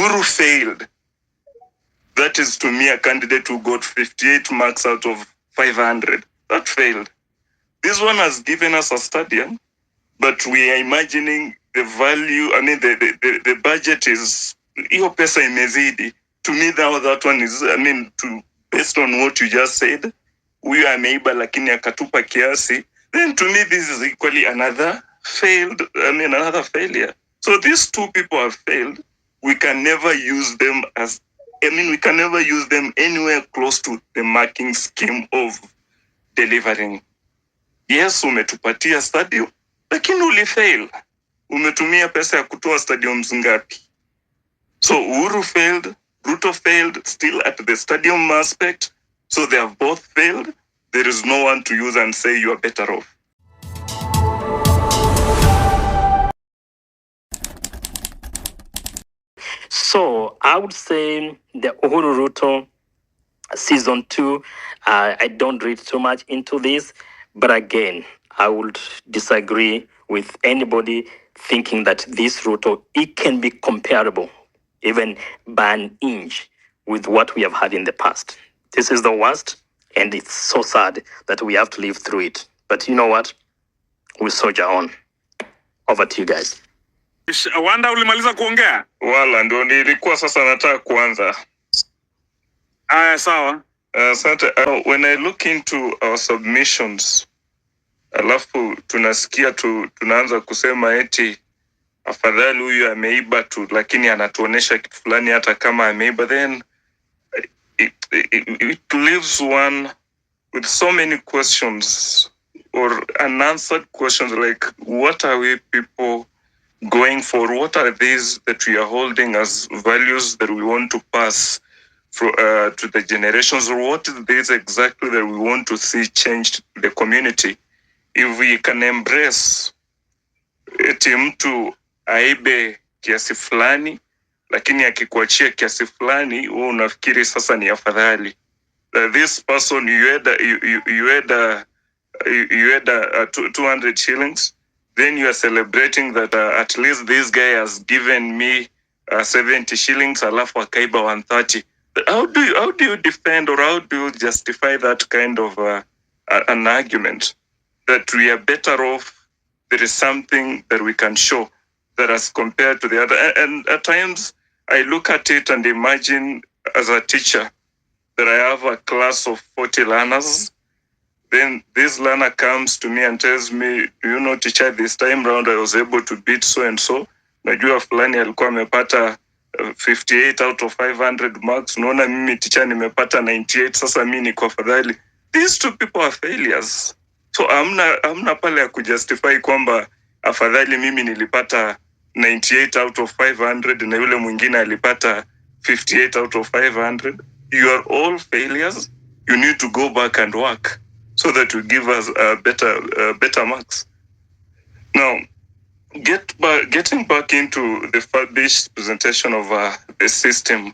Uhuru failed. That is, to me, a candidate who got 58 marks out of 500. That failed. This one has given us a stadium, but we are imagining the value. I mean, the budget is, hiyo pesa imezidi. To me, now that one is, I mean, based on what you just said, huyu ameiba lakini akatupa kiasi, then to me, this is equally another failure. So these two people have failed. We can never use them we can never use them anywhere close to the marking scheme of delivering. Yes, umetupatia stadium, lakini ulifail. Umetumia pesa ya kutoa stadiums ngapi? So Uhuru failed, Ruto failed, still at the stadium aspect. So they have both failed. There is no one to use and say you are better off. So I would say the Uhuru Ruto season 2, I don't read too much into this, but again, I would disagree with anybody thinking that this Ruto, it can be comparable, even by an inch, with what we have had in the past. This is the worst, and it's so sad that we have to live through it. But you know what? We'll soldier on. Over to you guys. Wanda, ulimaliza kuongea? Wala ndo nilikuwa sasa nataka kuanza. Sawa. When I look into our submissions, alafu tunasikia tunaanza kusema eti afadhali huyu ameiba tu, lakini anatuonesha kitu fulani hata kama ameiba, then it leaves one with so many questions or unanswered questions, like what are we people going for? What are these that we are holding as values that we want to pass to the generations, or what is this exactly that we want to see changed the community? If we can embrace eti mtu aibe kiasi fulani lakini akikuachia kiasi fulani wewe unafikiri sasa ni afadhali. This person you had 200 shillings, then you are celebrating that at least this guy has given me 70 shillings alafu akaiba 130. How do you defend, or how do you justify that kind of an argument that we are better off? There is something that we can show that as compared to the other. And at times I look at it and imagine as a teacher that I have a class of 40 learners. Then this learner comes to me and tells me, you know, teacher, this time round I was able to beat so and so. Najua fulani alikuwa amepata 58 out of 500 marks. Unaona mimi teacher nimepata 98. Sasa mimi niko afadhali. These two people are failures. So amna pale ya kujustify kwamba afadhali mimi nilipata 98 out of 500 na yule mwingine alipata 58 out of 500. You are all failures. You need to go back and work so that you give us better marks. Now, getting back into the furbished presentation of the system,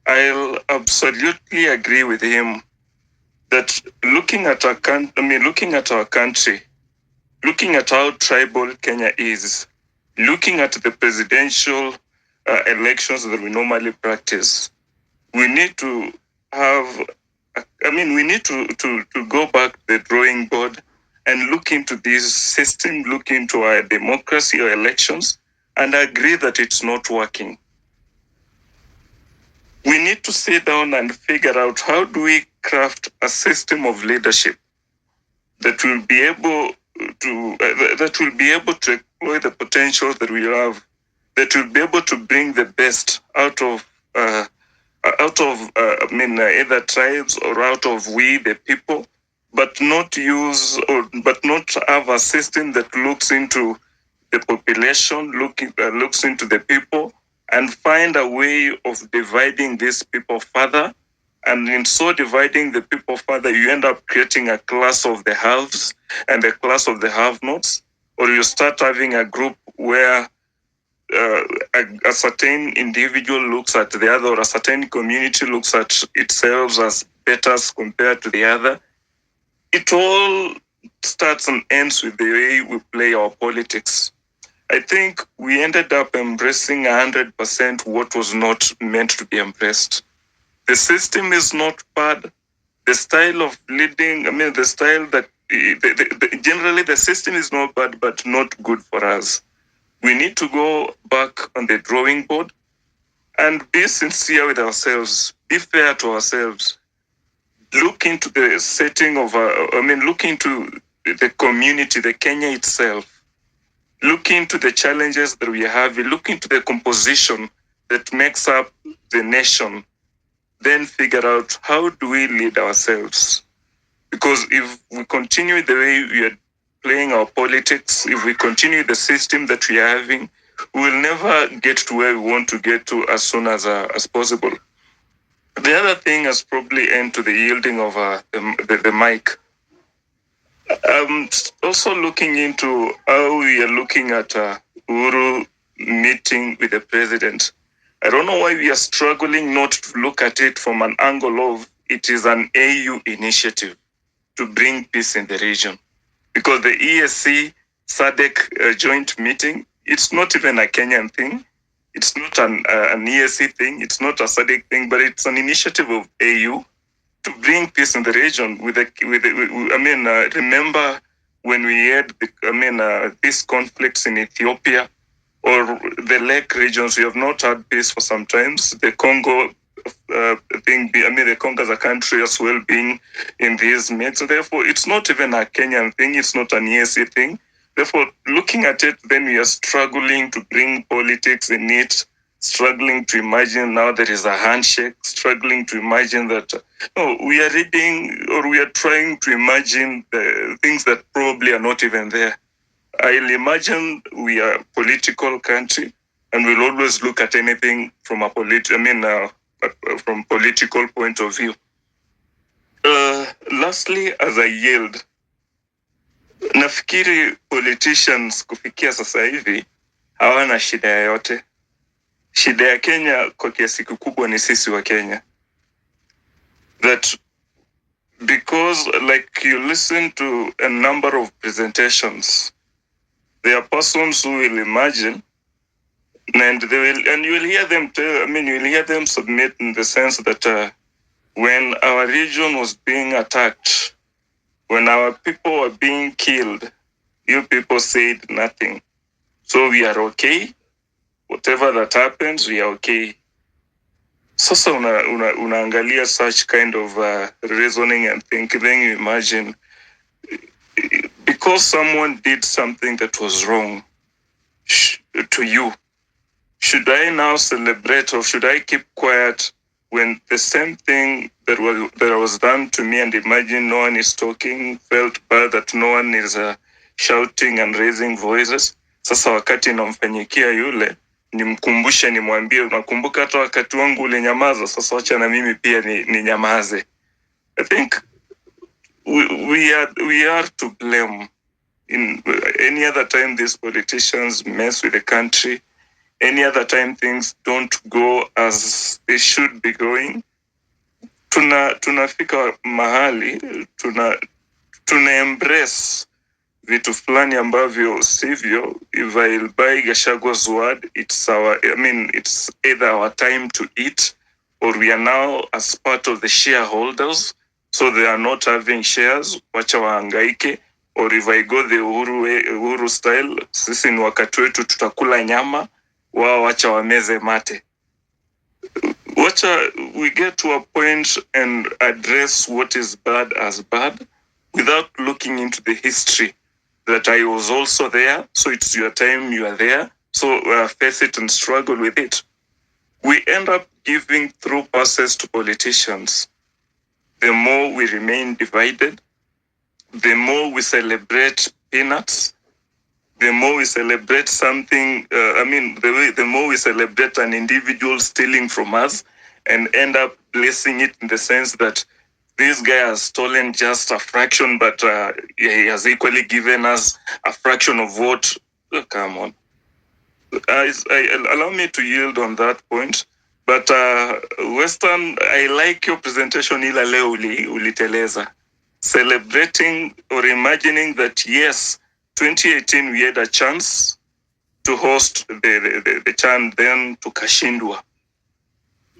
I'll absolutely agree with him that looking at our country, looking at how tribal Kenya is, looking at the presidential elections that we normally practice, we need to go back to the drawing board and look into this system, look into our democracy or elections, and agree that it's not working. We need to sit down and figure out how do we craft a system of leadership that will be able to exploit the potential that we have, that will be able to bring the best out of either tribes or out of we the people, but not have a system that looks into the population, looks into the people, and find a way of dividing these people further. And in so dividing the people further, you end up creating a class of the haves and a class of the have-nots, or you start having a group where a certain individual looks at the other, or a certain community looks at itself as better as compared to the other. It all starts and ends with the way we play our politics. I think we ended up embracing 100% what was not meant to be embraced. The system is not bad. The style of leading, the style that generally the system is not bad, but not good for us. We need to go back on the drawing board and be sincere with ourselves, be fair to ourselves, look into the setting of, look into the community, the Kenya itself, look into the challenges that we have, look into the composition that makes up the nation, then figure out how do we lead ourselves. Because if we continue the way we are playing our politics, if we continue the system that we are having, we will never get to where we want to get to as soon as possible. The other thing has probably end to the yielding of the mic. I'm also looking into how we are looking at Uhuru meeting with the president. I don't know why we are struggling not to look at it from an angle of it is an AU initiative to bring peace in the region. Because the ESC SADC joint meeting, it's not even a Kenyan thing. It's not an ESC thing. It's not a SADC thing, but it's an initiative of AU to bring peace in the region. Remember when we had these conflicts in Ethiopia or the Lake regions, we have not had peace for some times. The Congo the Congo as a country as well being in this mix. So therefore, it's not even a Kenyan thing. It's not an ESC thing. Therefore, looking at it, then we are struggling to bring politics in it, struggling to imagine now there is a handshake, struggling to imagine that we are reading or we are trying to imagine the things that probably are not even there. I'll imagine we are a political country and we'll always look at anything from a from political point of view. Lastly, as I yield, nafikiri politicians kufikia sasa hivi hawana shida yoyote. Shida ya Kenya kwa kiasi kikubwa ni sisi wa Kenya. That because like you listen to a number of presentations, there are persons who will imagine and you will hear them you'll hear them submit in the sense that when our region was being attacked, when our people were being killed, you people said nothing. So we are okay. Whatever that happens, we are okay. Sasa unaangalia such kind of reasoning and thinking, then you imagine, because someone did something that was wrong to you, should I now celebrate or should I keep quiet when the same thing that was done to me, and imagine no one is talking, felt bad that no one is shouting and raising voices? Sasa wakati namfanyikia yule, nimkumbushe, nimwambie, unakumbuka hata wakati wangu ulinyamaza, sasa wacha na mimi pia ni nyamaze. I think we are to blame. In any other time these politicians mess with the country, any other time things don't go as they should be going, tunafika mahali tuna embrace vitu fulani ambavyo sivyo. If I'll buy Gachagwa's word, it's either our time to eat or we are now as part of the shareholders, so they are not having shares, wacha wahangaike. Or if I go the Uhuru style, sisi ni wakati wetu tutakula nyama, wao wacha wameze mate. Wacha we get to a point and address what is bad as bad without looking into the history that I was also there. So it's your time, you are there. So face it and struggle with it. We end up giving through passes to politicians. The more we remain divided, the more we celebrate peanuts, the more we celebrate something, the more we celebrate an individual stealing from us and end up blessing it in the sense that this guy has stolen just a fraction, but he has equally given us a fraction of what. Come on. Allow me to yield on that point. But Western, I like your presentation ila leo uliteleza. Celebrating or imagining that yes, 2018 we had a chance to host the CHAN, then tukashindwa.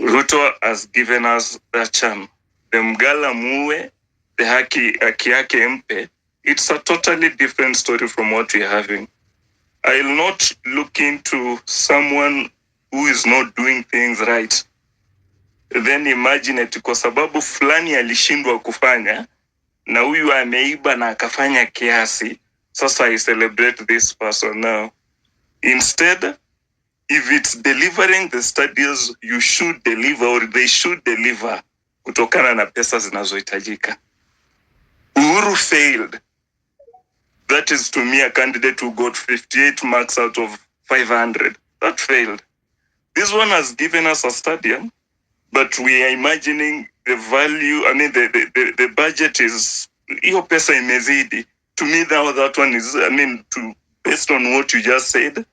Ruto has given us that CHAN. The Mgala muwe, the haki yake mpe. It's a totally different story from what we're having. I'll not look into someone who is not doing things right. Then imagine it, kwa sababu fulani alishindwa kufanya, na huyu ameiba na akafanya kiasi. Sasa I celebrate this person now. Instead, if it's delivering the studies, you should deliver, or they should deliver kutokana na pesa zinazohitajika. Uhuru failed. That is, to me, a candidate who got 58 marks out of 500. That failed. This one has given us a stadium, but we are imagining the value. I mean, the budget is, hiyo pesa imezidi. To me, now that one is, I mean, based on what you just said,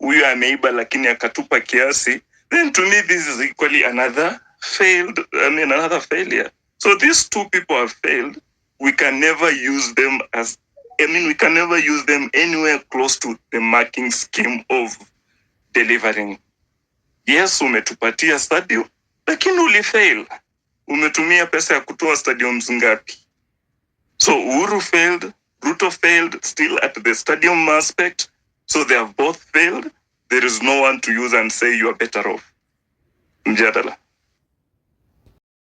huyu ameiba lakini akatupa kiasi, then to me, this is equally another failure. So these two people have failed. We can never use them we can never use them anywhere close to the marking scheme of delivering. Yes, umetupatia stadium, lakini ulifail. Umetumia pesa ya kutoa stadiums ngapi? So Uhuru failed, Ruto failed, still at the stadium aspect. So they have both failed. There is no one to use and say you are better off. Mjadala.